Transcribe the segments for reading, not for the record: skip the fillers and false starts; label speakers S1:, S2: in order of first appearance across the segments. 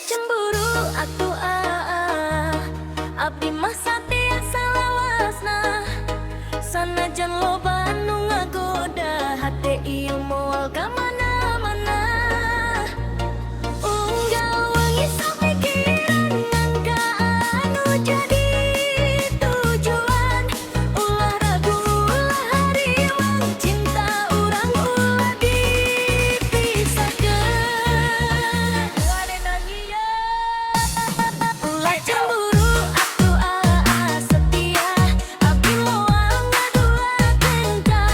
S1: cemburu atuh abdi mah satia salawasna sanajan loba anu ngagoda hate ieu moal ka mana-mana unggal wangi sapikiran ngangka anu jadi tujuan ulah ragu ulah hariwang cinta urang ulah dipisahkeun ulah cemburu atuh setia abdi moal ngaduakeun ka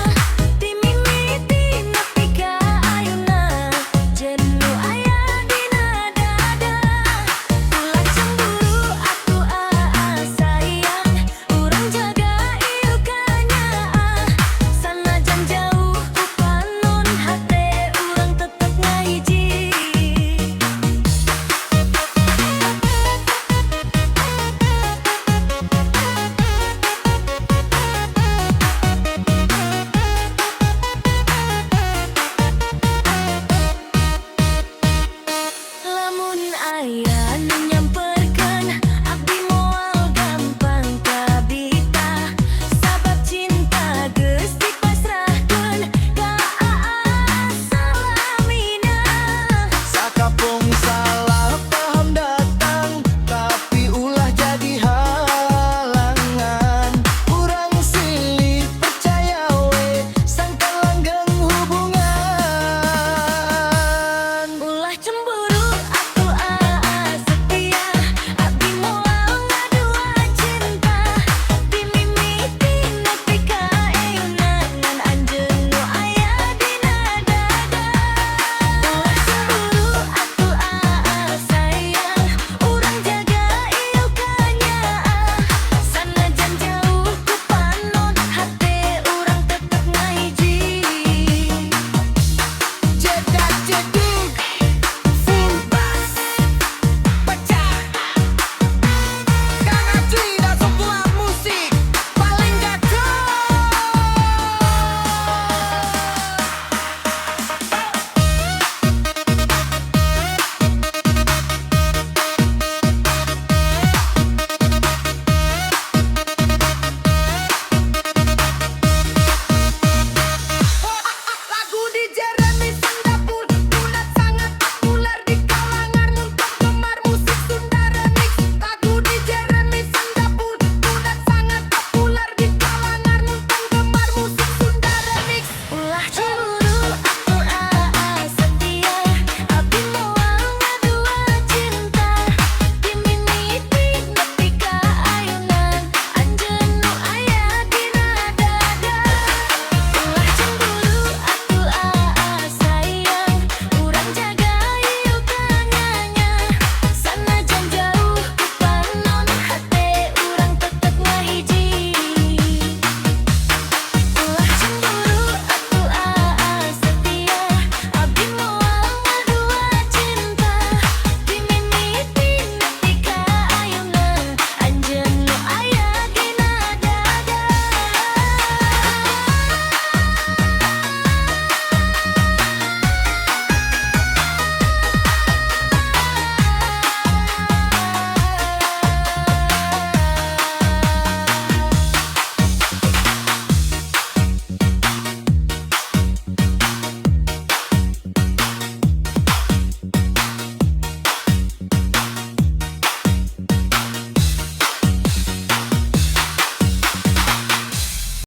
S1: timimiti nepi ka ayeuna jenuh aya dina dada ulah cemburu atuh sayang urang jaga ieu kanyaah sanajan jauh ku panon hate urang tetep ngahiji. Lamun aya nu nyamperkeun abdi moal gampang kabita sabab cinta geus dipasrahkeun ka salamina
S2: Sakapung